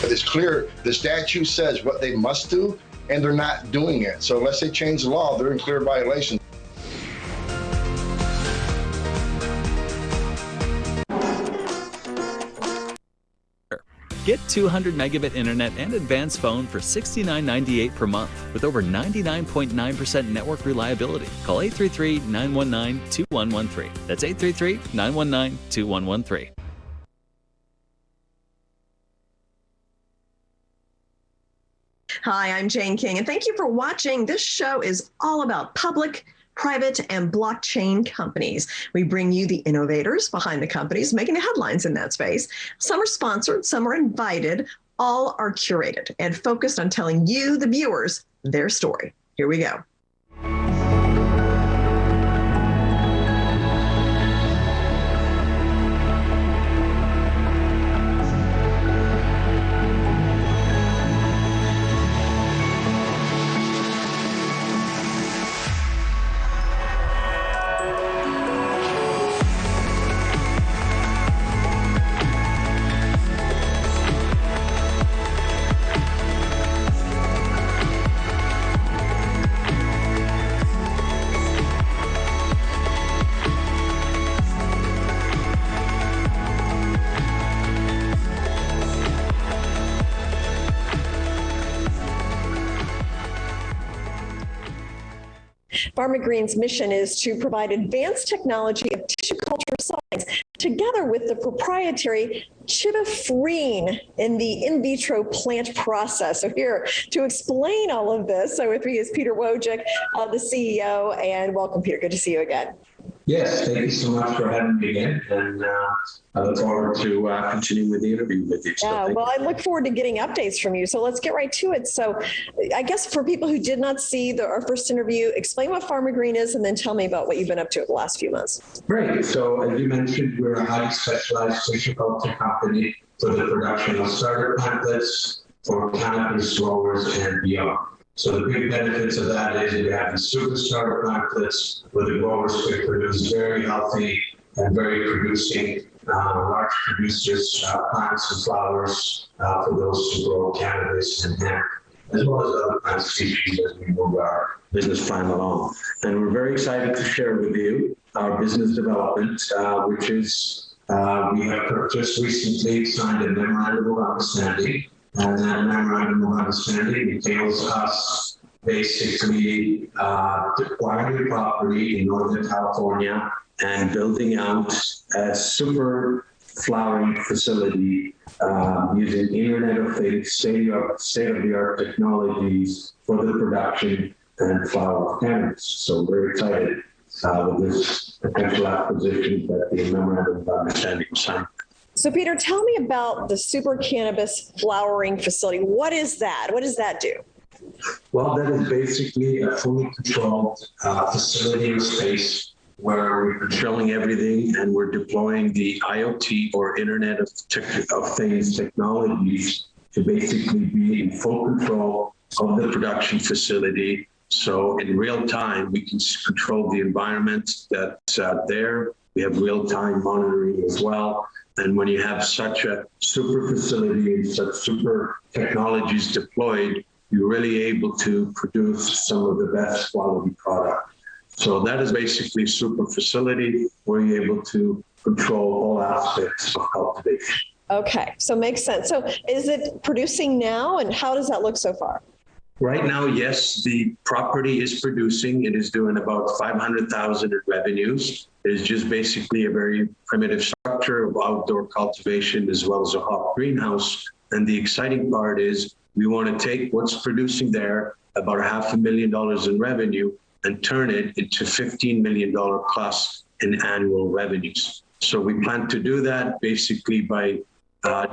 It's clear the statute says what they must do, and they're not doing it. So unless they change the law, they're in clear violation. Get 200 megabit internet and advanced phone for $69.98 per month with over 99.9% network reliability. Call 833-919-2113. That's 833-919-2113. Hi, I'm Jane King, and thank you for watching. This show is all about public, private, and blockchain companies. We bring you the innovators behind the companies making the headlines in that space. Some are sponsored, some are invited, all are curated and focused on telling you, the viewers, their story. Here we go. PharmaGreen's mission is to provide advanced technology of tissue culture science together with the proprietary chitofurine in the in vitro plant process. So here to explain all of this, so with me is Peter Wojcik, the CEO, and welcome, Peter. Good to see you again. Yes, thank you so much for having me again, and I look forward to continuing with the interview with you. Yeah, well, I look forward to getting updates from you. So let's get right to it. So I guess for people who did not see our first interview, explain what PharmaGreen is and then tell me about what you've been up to the last few months. Great. So as you mentioned, we're a highly specialized tissue culture company for the production of starter pamphlets for cannabis growers and beyond. So the big benefits of that is we have the super starter pamphlets where the growers can produce very healthy and very producing large producers, plants and flowers for those who grow cannabis and hemp, as well as other plant species as we move our business plan along. And we're very excited to share with you our business development, which is we have just recently signed a memorandum of understanding. And that memorandum of understanding entails us basically acquiring property in Northern California and building out a super flowering facility using Internet of Things, state-of-the-art technologies for the production and flower of cannabis. So we're excited with this potential acquisition that the memorandum of understanding was signed. So Peter, tell me about the super cannabis flowering facility. What is that? What does that do? Well, that is basically a fully controlled facility or space where we're controlling everything and we're deploying the IoT or Internet of Things technologies to basically be in full control of the production facility. So in real time, we can control the environment that's there. We have real-time monitoring as well. And when you have such a super facility and such super technologies deployed, you're really able to produce some of the best quality product. So that is basically a super facility where you're able to control all aspects of cultivation. Okay, so makes sense. So is it producing now, and how does that look so far? Right now, yes, the property is producing. It is doing about $500,000 in revenues. It is just basically a very primitive structure of outdoor cultivation as well as a hot greenhouse. And the exciting part is we want to take what's producing there, about $500,000 in revenue, and turn it into $15 million plus in annual revenues. So we plan to do that basically by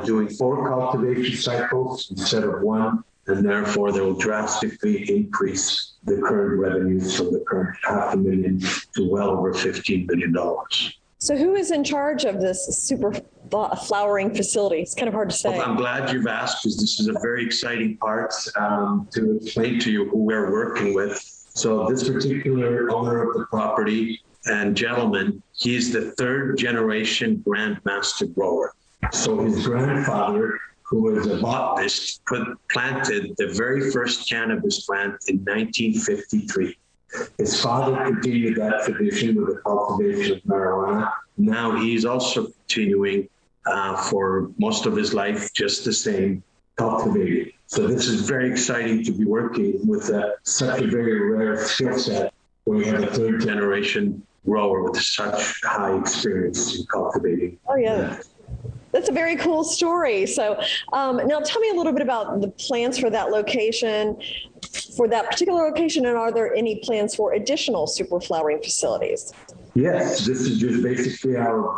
doing 4 cultivation cycles instead of 1. And therefore, they will drastically increase the current revenues from the current $500,000 to well over $15 million. So who is in charge of this super flowering facility? It's kind of hard to say. Well, I'm glad you've asked, because this is a very exciting part to explain to you who we're working with. So this particular owner of the property and gentleman, he's the 3rd generation grandmaster grower. So his grandfather, who was a botanist, planted the very first cannabis plant in 1953. His father continued that tradition with the cultivation of marijuana. Now he's also continuing for most of his life, just the same, cultivating. So this is very exciting to be working with such a very rare skill set, where we have a third generation grower with such high experience in cultivating. Oh, yeah. That's a very cool story. So now tell me a little bit about the plans for that location, for that particular location, and are there any plans for additional super flowering facilities? Yes, this is just basically our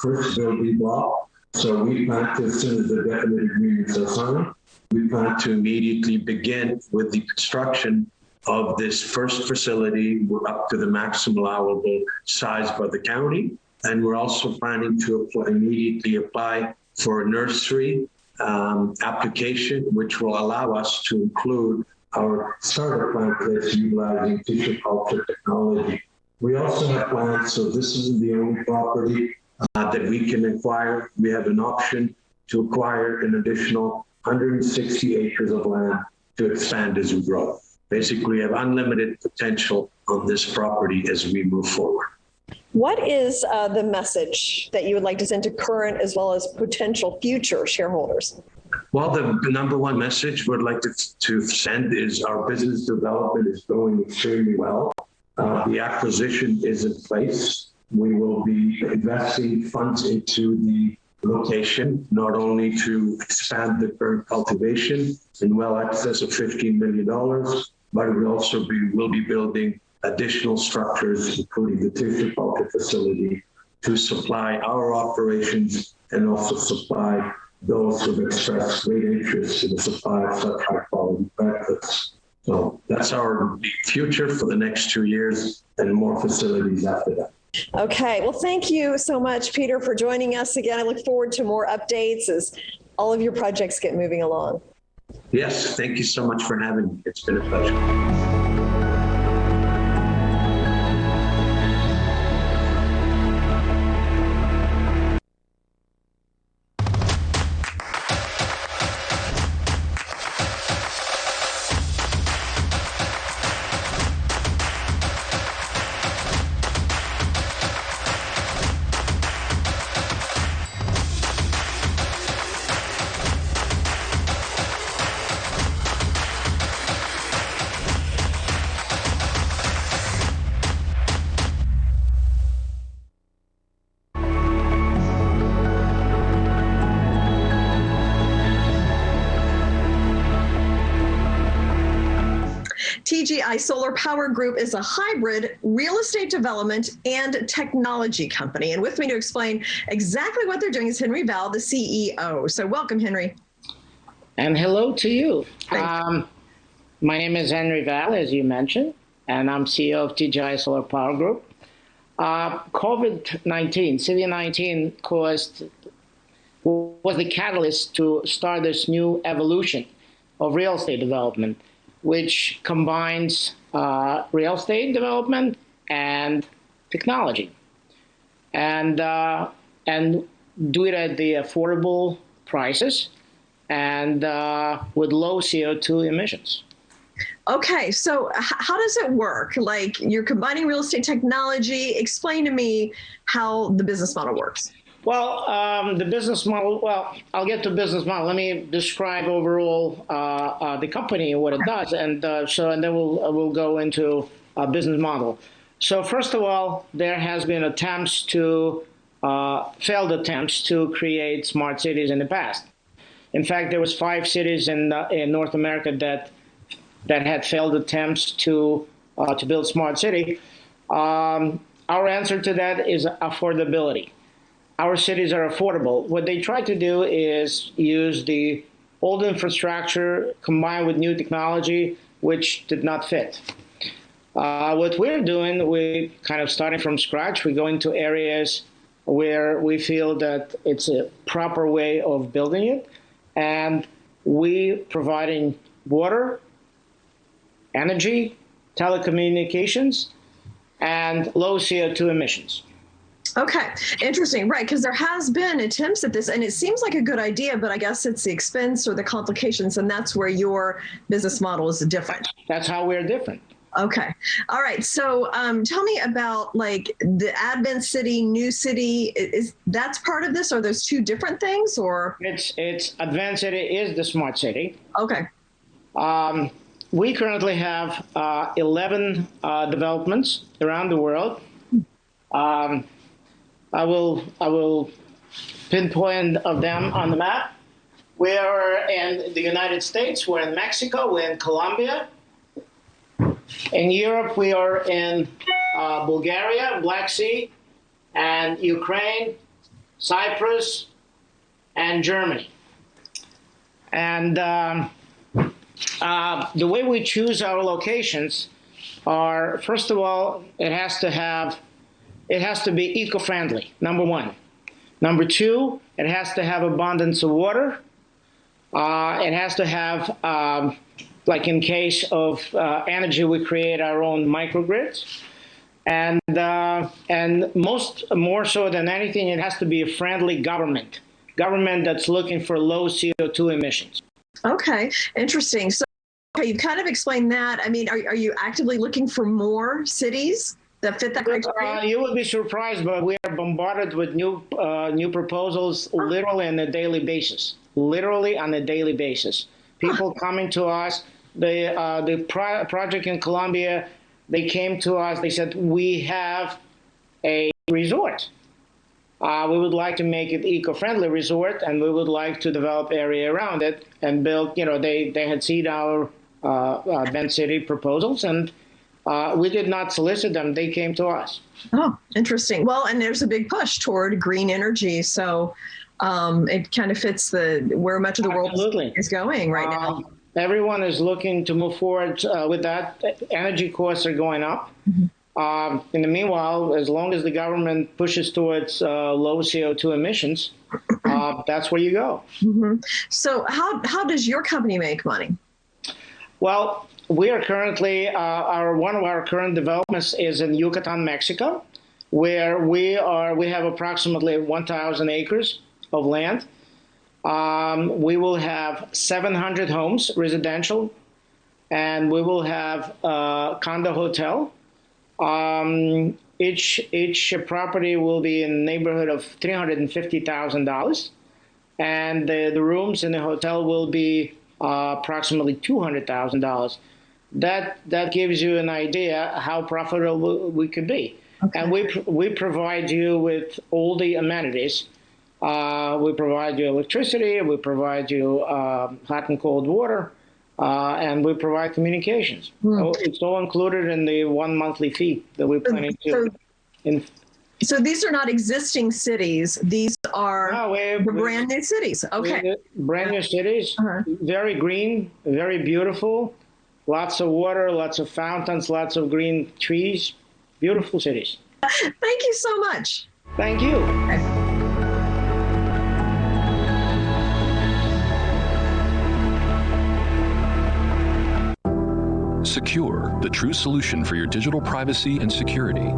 first building block. So we plan to, as soon as the definite agreements are signed, we plan to immediately begin with the construction of this first facility. We're up to the maximum allowable size by the county. And we're also planning to immediately apply for a nursery application, which will allow us to include our starter plant that's utilizing tissue culture technology. We also have plans, so this isn't the only property that we can acquire. We have an option to acquire an additional 160 acres of land to expand as we grow. Basically, we have unlimited potential on this property as we move forward. What is the message that you would like to send to current as well as potential future shareholders? Well, the number one message we'd like to send is our business development is going extremely well. The acquisition is in place. We will be investing funds into the location, not only to expand the current cultivation in well excess of $15 million, but we also will be building additional structures, including the tissue culture facility, to supply our operations and also supply those who have expressed great interest in the supply of such high quality benefits. So that's our future for the next 2 years and more facilities after that. Okay, well, thank you so much, Peter, for joining us again. I look forward to more updates as all of your projects get moving along. Yes, thank you so much for having me. It's been a pleasure. TGI Solar Power Group is a hybrid real estate development and technology company. And with me to explain exactly what they're doing is Henry Val, the CEO. So welcome, Henry. And hello to you. My name is Henry Val, as you mentioned, and I'm CEO of TGI Solar Power Group. COVID-19, COVID-19 was the catalyst to start this new evolution of real estate development, which combines real estate development and technology, and do it at the affordable prices and with low CO2 emissions. Okay, so how does it work? Like, you're combining real estate technology. Explain to me how the business model works. Well, the business model, I'll get to business model. Let me describe overall the company and what it does, and then we'll go into business model. So first of all, there has been failed attempts to create smart cities in the past. In fact, there was 5 cities in North America that had failed attempts to build smart city. Our answer to that is affordability. Our cities are affordable. What they try to do is use the old infrastructure combined with new technology, which did not fit. What we're doing, we kind of starting from scratch. We go into areas where we feel that it's a proper way of building it, and we providing water, energy, telecommunications, and low CO2 emissions. Okay, interesting, right? Because there has been attempts at this, and it seems like a good idea, but I guess it's the expense or the complications, and that's where your business model is different. That's how we're different. Okay, all right. So, tell me about like the Advent City, New City. Is that's part of this, or there's two different things, or It's Advent City is the smart city. okay. We currently have 11 developments around the world. I will pinpoint of them on the map. We are in the United States, we're in Mexico, we're in Colombia. In Europe, we are in Bulgaria, Black Sea, and Ukraine, Cyprus, and Germany. And the way we choose our locations are, first of all, it has to be eco-friendly, number one. Number two, it has to have abundance of water. It has to have, like in case of energy, we create our own microgrids. And more so than anything, it has to be a friendly government that's looking for low CO2 emissions. Okay, interesting. So, okay, you've kind of explained that. I mean, are you actively looking for more cities that fit that criteria? You would be surprised, but we are bombarded with new proposals literally on a daily basis. Literally on a daily basis. People coming to us. The project in Colombia, they came to us. They said, we have a resort. We would like to make it eco-friendly resort, and we would like to develop area around it and build. They had seen our Advent City proposals, and we did not solicit them. They came to us. Oh, interesting. Well, and there's a big push toward green energy, so it kind of fits where much of the world is going right now. Everyone is looking to move forward with that. Energy costs are going up. Mm-hmm. In the meanwhile, as long as the government pushes towards low CO2 emissions, that's where you go. Mm-hmm. So how does your company make money? Well, we are currently, one of our current developments is in Yucatan, Mexico, where we have approximately 1,000 acres of land. We will have 700 homes, residential, and we will have a condo hotel. Each property will be in the neighborhood of $350,000, and the rooms in the hotel will be approximately $200,000. That gives you an idea how profitable we could be. Okay. And we provide you with all the amenities. We provide you electricity, we provide you hot and cold water, and we provide communications. So it's all included in the one monthly fee that we're planning to. So these are not existing cities. These are brand new cities. Okay. Brand new cities, very green, very beautiful, lots of water, lots of fountains, lots of green trees, beautiful cities. Thank you so much. Thank you. Okay. Secure, the true solution for your digital privacy and security.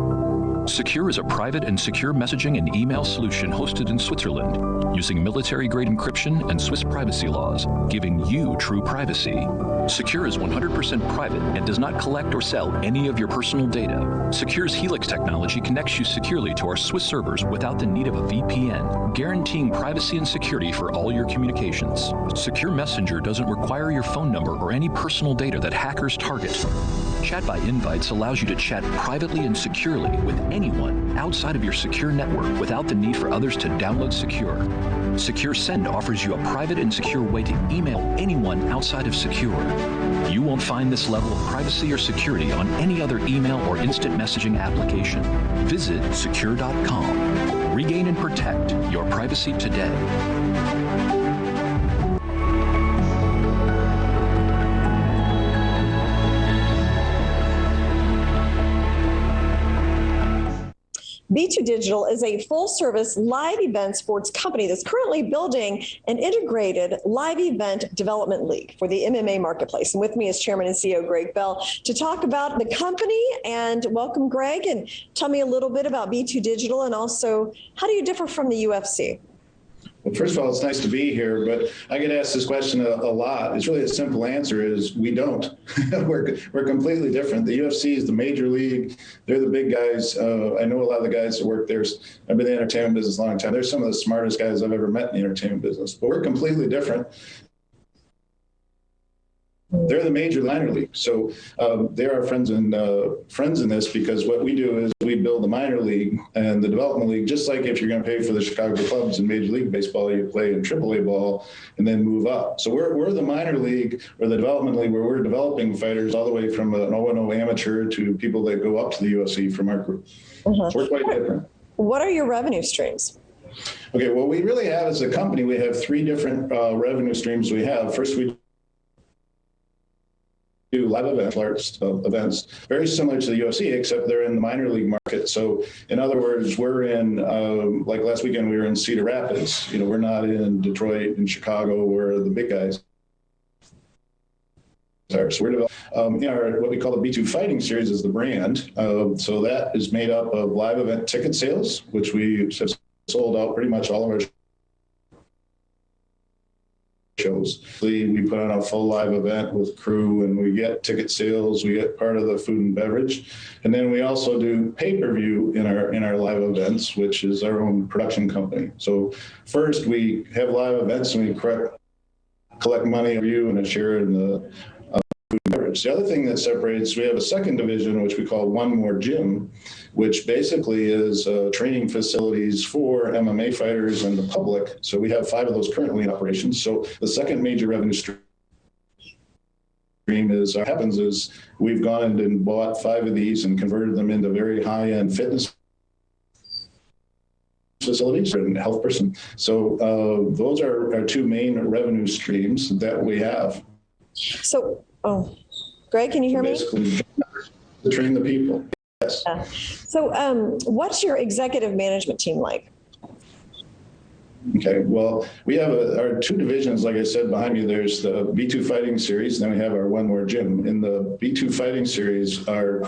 Secure is a private and secure messaging and email solution hosted in Switzerland, using military-grade encryption and Swiss privacy laws, giving you true privacy. Secure is 100% private and does not collect or sell any of your personal data. Secure's Helix technology connects you securely to our Swiss servers without the need of a VPN, guaranteeing privacy and security for all your communications. Secure Messenger doesn't require your phone number or any personal data that hackers target. Chat by Invites allows you to chat privately and securely with anyone outside of your secure network without the need for others to download Secure. Secure Send offers you a private and secure way to email anyone outside of Secure. You won't find this level of privacy or security on any other email or instant messaging application. Visit secure.com. Regain and protect your privacy today. B2 Digital is a full-service live event sports company that's currently building an integrated live event development league for the MMA marketplace. And with me is Chairman and CEO Greg Bell to talk about the company. And welcome, Greg, and tell me a little bit about B2 Digital, and also how do you differ from the UFC? Well, first of all, it's nice to be here, but I get asked this question a lot. It's really a simple answer is we don't. We're completely different. The UFC is the major league. They're the big guys. I know a lot of the guys that work there. I've been in the entertainment business a long time. They're some of the smartest guys I've ever met in the entertainment business, but we're completely different. They're the major minor league. So they're our friends in this, because what we do is we build the minor league and the development league, just like if you're going to pay for the Chicago Cubs in Major League Baseball, you play in AAA ball and then move up. So we're the minor league or the development league where we're developing fighters all the way from an 0-0 amateur to people that go up to the UFC from our group. We're quite different. What are your revenue streams? Okay, what we really have as a company, we have three different revenue streams we have. First, we do live events, very similar to the UFC, except they're in the minor league market. So in other words, we're in, like last weekend, we were in Cedar Rapids. You know, we're not in Detroit and Chicago where the big guys are. So we're developing, what we call the B2 Fighting Series is the brand. So that is made up of live event ticket sales, which we have sold out pretty much all of our shows. We put on a full live event with crew, and we get ticket sales, we get part of the food and beverage, and then we also do pay-per-view in our live events, which is our own production company. So first we have live events and we collect money of you and a share in the food and beverage. The other thing that separates, we have a second division which we call One More Gym, which basically is training facilities for MMA fighters and the public. So we have 5 of those currently in operation. So the second major revenue stream is what happens is we've gone in and bought 5 of these and converted them into very high-end fitness facilities and health person. So those are our 2 main revenue streams that we have. So, Greg, can you hear me? Basically, to train the people. Yes. So what's your executive management team like? Okay, well, we have our 2 divisions, like I said, behind me. There's the B2 Fighting Series, and then we have our One More Gym. In the B2 Fighting Series, our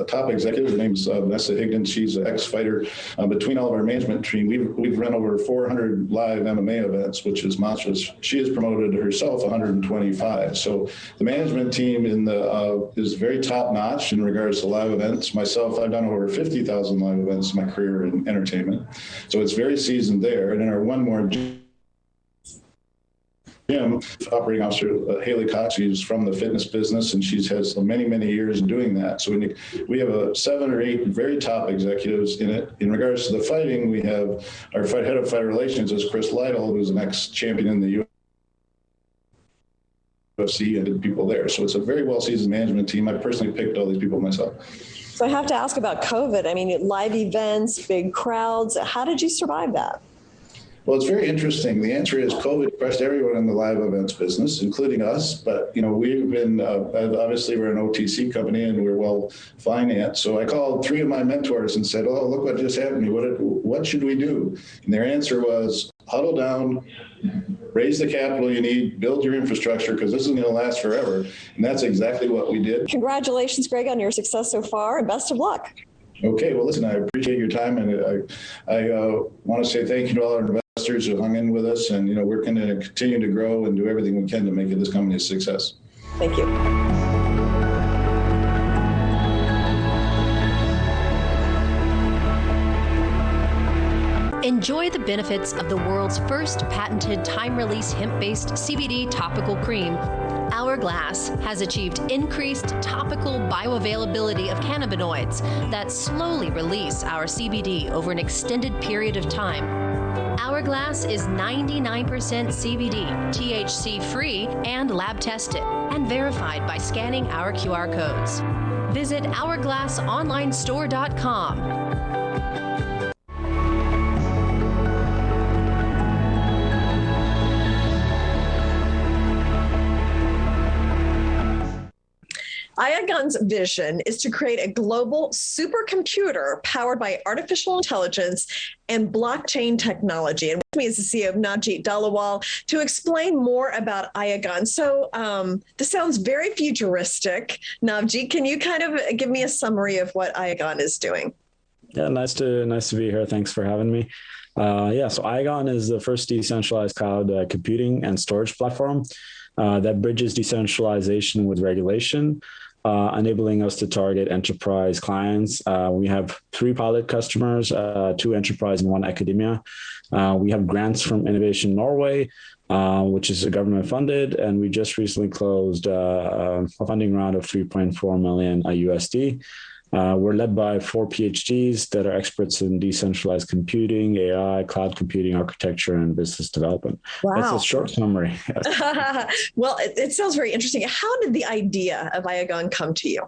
top executive, her name's Vanessa Higdon. She's an ex-fighter. Between all of our management team, we've run over 400 live MMA events, which is monstrous. She has promoted herself 125. So the management team is very top-notch in regards to live events. Myself, I've done over 50,000 live events in my career in entertainment. So it's very seasoned there. And in our One More Gym, operating officer Haley Cox, she's from the fitness business, and she's has many, many years in doing that. So we have 7 or 8 very top executives in it. In regards to the fighting, we have our head of fighter relations is Chris Lytle, who's an ex-champion in the UFC, and people there. So it's a very well-seasoned management team. I personally picked all these people myself. So I have to ask about COVID. I mean, live events, big crowds. How did you survive that? Well, it's very interesting. The answer is COVID crushed everyone in the live events business, including us. But, we've been, obviously we're an OTC company and we're well financed. So I called 3 of my mentors and said, oh, look what just happened to me. What should we do? And their answer was huddle down, raise the capital you need, build your infrastructure, because this isn't going to last forever. And that's exactly what we did. Congratulations, Greg, on your success so far, and best of luck. Okay, well, listen, I appreciate your time, and I want to say thank you to all our investors who hung in with us, and we're going to continue to grow and do everything we can to make this company a success. Thank you. Enjoy the benefits of the world's first patented time-release hemp-based CBD topical cream. Hourglass has achieved increased topical bioavailability of cannabinoids that slowly release our CBD over an extended period of time. Hourglass is 99% CBD, THC-free, and lab-tested, and verified by scanning our QR codes. Visit hourglassonlinestore.com. IAGON's vision is to create a global supercomputer powered by artificial intelligence and blockchain technology. And with me is the CEO of Navjeet Dalawal to explain more about IAGON. So this sounds very futuristic. Navjeet, can you kind of give me a summary of what IAGON is doing? Yeah, nice to be here. Thanks for having me. So IAGON is the first decentralized cloud computing and storage platform that bridges decentralization with regulation, enabling us to target enterprise clients. We have 3 pilot customers, 2 enterprise and 1 academia. We have grants from Innovation Norway, which is government funded, and we just recently closed a funding round of 3.4 million USD. We're led by 4 PhDs that are experts in decentralized computing, AI, cloud computing, architecture, and business development. Wow. That's a short summary. Well, it sounds very interesting. How did the idea of IAGON come to you?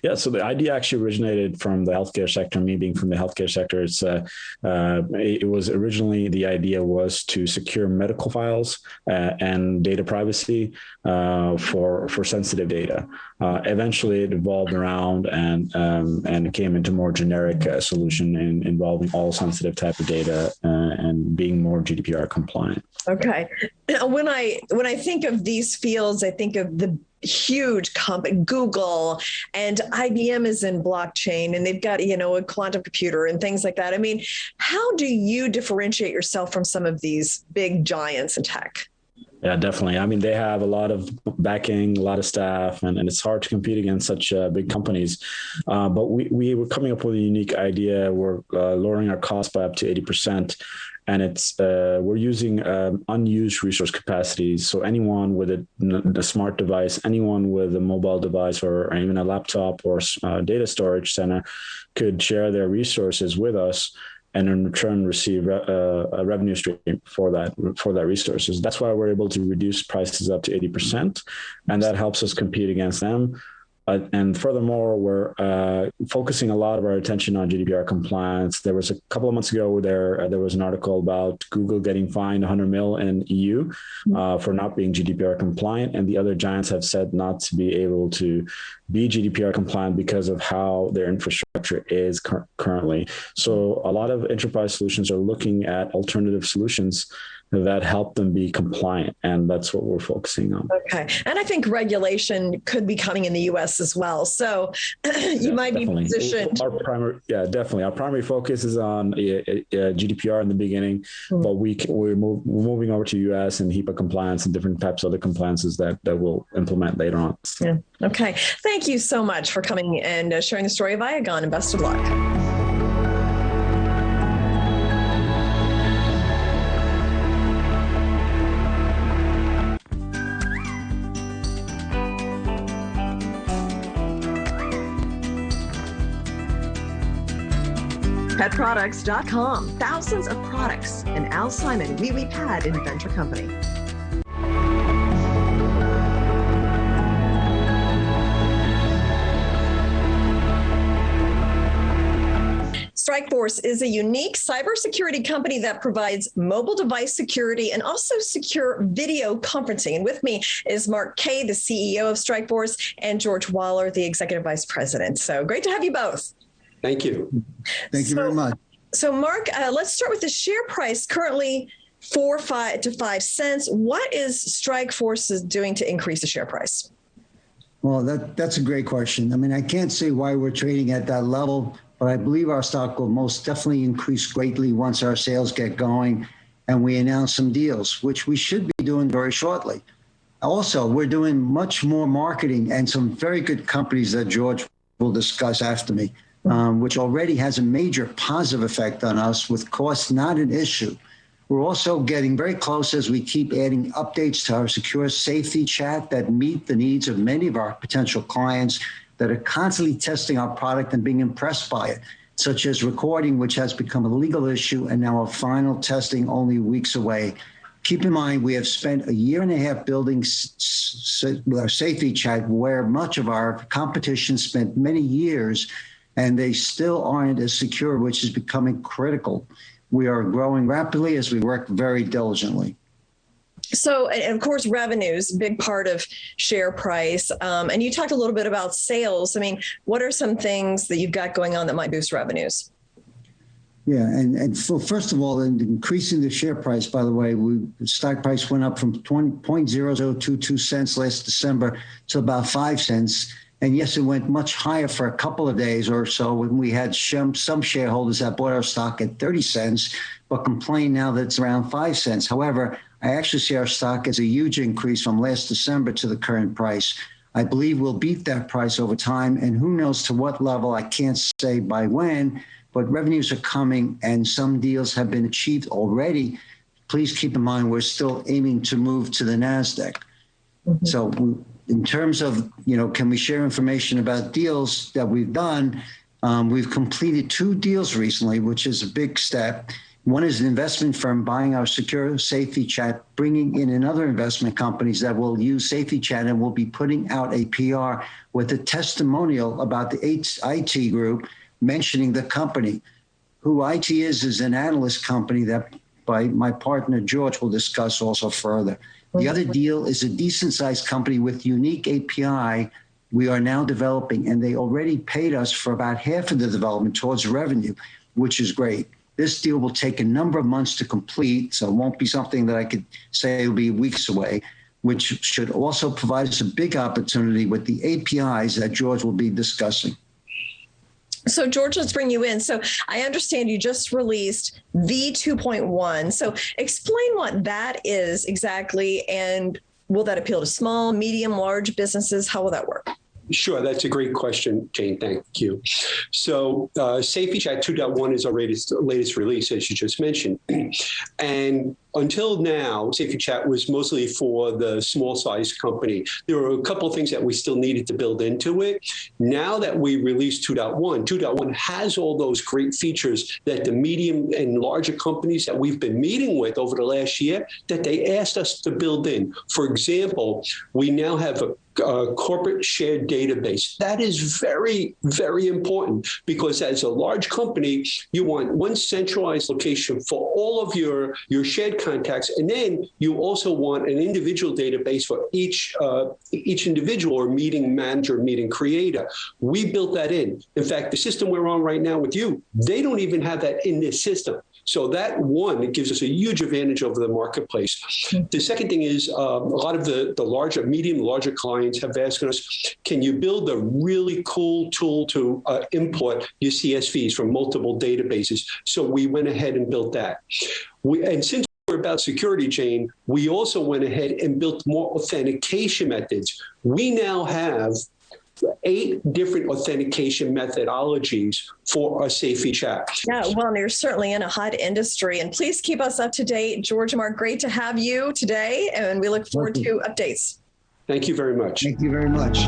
Yeah, so the idea actually originated from the healthcare sector. Me being from the healthcare sector, it was originally, the idea was to secure medical files and data privacy for sensitive data. Eventually, it evolved around and came into more generic solution involving all sensitive type of data and being more GDPR compliant. Okay, when I think of these fields, I think of the huge company, Google, and IBM is in blockchain, and they've got, a quantum computer and things like that. I mean, how do you differentiate yourself from some of these big giants in tech? Yeah, definitely. I mean, they have a lot of backing, a lot of staff, and it's hard to compete against such big companies. But we were coming up with a unique idea. We're lowering our cost by up to 80%. And we're using unused resource capacities. So anyone with a smart device, anyone with a mobile device, or even a laptop or data storage center could share their resources with us, and in return receive a revenue stream for that resources. That's why we're able to reduce prices up to 80%, and that helps us compete against them. And furthermore, we're focusing a lot of our attention on GDPR compliance. There was a couple of months ago there was an article about Google getting fined 100 mil in EU for not being GDPR compliant, and the other giants have said not to be able to be GDPR compliant because of how their infrastructure is currently. So a lot of enterprise solutions are looking at alternative solutions that help them be compliant. And that's what we're focusing on. Okay. And I think regulation could be coming in the US as well. So you might definitely be positioned. Definitely. Our primary focus is on GDPR in the beginning, but we're moving over to US and HIPAA compliance and different types of other compliances that we'll implement later on. Yeah. Okay. Thank you so much for coming and sharing the story of IAGON, and best of luck. Petproducts.com. Thousands of products. An Al Simon Wee Pad Inventor Company. StrikeForce is a unique cybersecurity company that provides mobile device security and also secure video conferencing. And with me is Mark Kay, the CEO of StrikeForce, and George Waller, the Executive Vice President. So great to have you both. Thank you. Thank you very much. So Mark, let's start with the share price, currently 4 to 5 cents. What is StrikeForce doing to increase the share price? Well, that's a great question. I mean, I can't say why we're trading at that level, but I believe our stock will most definitely increase greatly once our sales get going and we announce some deals, which we should be doing very shortly. Also, we're doing much more marketing and some very good companies that George will discuss after me, which already has a major positive effect on us with costs not an issue. We're also getting very close as we keep adding updates to our secure safety chat that meet the needs of many of our potential clients that are constantly testing our product and being impressed by it, such as recording, which has become a legal issue, and now a final testing only weeks away. Keep in mind, we have spent 1.5 years building our safety chat, where much of our competition spent many years, and they still aren't as secure, which is becoming critical. We are growing rapidly as we work very diligently. So, and of course, revenues, big part of share price. And you talked a little bit about sales. I mean, what are some things that you've got going on that might boost revenues? Yeah, and so first of all, in increasing the share price, by the way, the stock price went up from 0.0022 cents last December to about 5 cents. And yes, it went much higher for a couple of days or so when we had some shareholders that bought our stock at 30 cents, but complain now that it's around 5 cents. However, I actually see our stock as a huge increase from last December to the current price. I believe we'll beat that price over time, and who knows to what level. I can't say by when, but revenues are coming and some deals have been achieved already. Please keep in mind, we're still aiming to move to the NASDAQ. Mm-hmm. So in terms of, can we share information about deals that we've done? We've completed 2 deals recently, which is a big step. One is an investment firm buying our secure Safety Chat, bringing in another investment companies that will use Safety Chat, and will be putting out a PR with a testimonial about the IT group, mentioning the company. Who IT is an analyst company that by my partner George will discuss also further. The other deal is a decent-sized company with unique API we are now developing, and they already paid us for about half of the development towards revenue, which is great. This deal will take a number of months to complete, so it won't be something that I could say will be weeks away, which should also provide us a big opportunity with the APIs that George will be discussing. So, George, let's bring you in. So I understand you just released V2.1. So explain what that is exactly, and will that appeal to small, medium, large businesses? How will that work? Sure, that's a great question, Jane. Thank you. So Safety Chat 2.1 is our latest release, as you just mentioned. And until now, Safety Chat was mostly for the small size company. There were a couple of things that we still needed to build into it. Now that we released 2.1 has all those great features that the medium and larger companies that we've been meeting with over the last year, that they asked us to build in. For example, we now have a corporate shared database. That is very, very important, because as a large company, you want one centralized location for all of your shared contacts, and then you also want an individual database for each individual or meeting manager, meeting creator. We built that in. In fact, the system we're on right now with you, they don't even have that in this system. So that it gives us a huge advantage over the marketplace. The second thing is a lot of the larger clients have asked us, can you build a really cool tool to import your CSVs from multiple databases? So we went ahead and built that. And since we're about security, Jane, we also went ahead and built more authentication methods. We now have 8 different authentication methodologies for our Safety Chat. Yeah, well, you're certainly in a hot industry, and please keep us up to date. George and Mark, great to have you today, and we look forward to updates. Thank you very much. Thank you very much.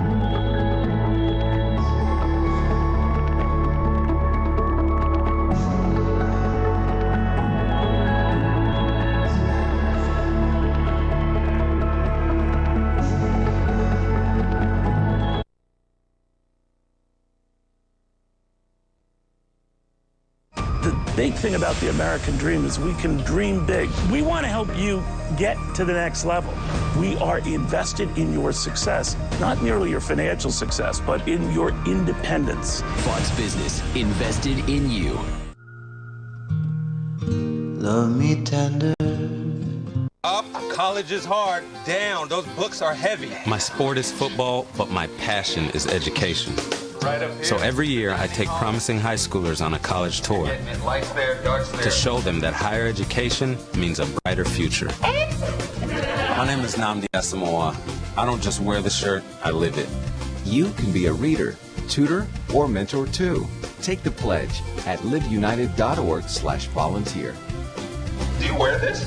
Big thing about the American dream is we can dream big. We want to help you get to the next level. We are invested in your success, not merely your financial success, but in your independence. Fox Business, invested in you. Love me tender. Up, college is hard. Down, those books are heavy. My sport is football, but my passion is education. So every year, I take promising high schoolers on a college tour to show them that higher education means a brighter future. My name is Nnamdi Asamoah. I don't just wear the shirt, I live it. You can be a reader, tutor, or mentor too. Take the pledge at liveunited.org/volunteer. Do you wear this?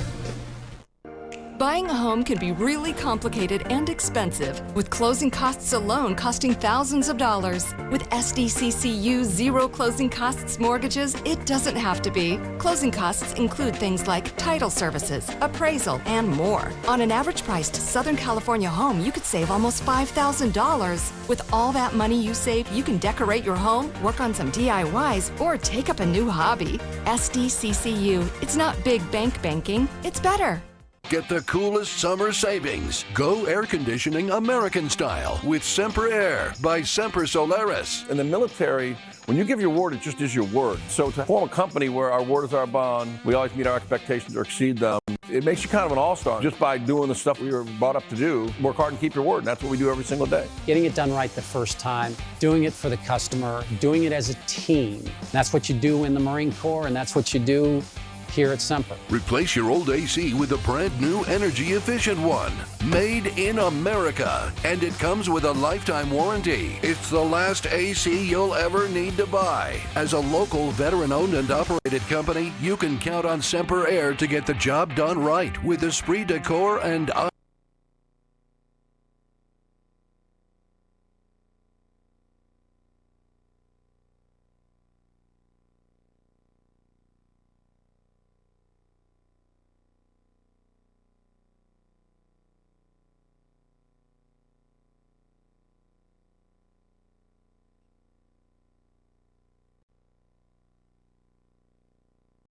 Buying a home can be really complicated and expensive, with closing costs alone costing thousands of dollars. With SDCCU zero closing costs mortgages, it doesn't have to be. Closing costs include things like title services, appraisal, and more. On an average priced Southern California home, you could save almost $5,000. With all that money you save, you can decorate your home, work on some DIYs, or take up a new hobby. SDCCU, it's not big bank banking, it's better. Get the coolest summer savings. Go air conditioning American style with Semper Air by Semper Solaris. In the military, when you give your word, it just is your word. So to form a company where our word is our bond, we always meet our expectations or exceed them, it makes you kind of an all-star just by doing the stuff we were brought up to do. Work hard and keep your word, and that's what we do every single day. Getting it done right the first time, doing it for the customer, doing it as a team. That's what you do in the Marine Corps, and that's what you do here at Semper. Replace your old AC with a brand new energy efficient one. Made in America. And it comes with a lifetime warranty. It's the last AC you'll ever need to buy. As a local veteran owned and operated company, you can count on Semper Air to get the job done right with esprit de corps and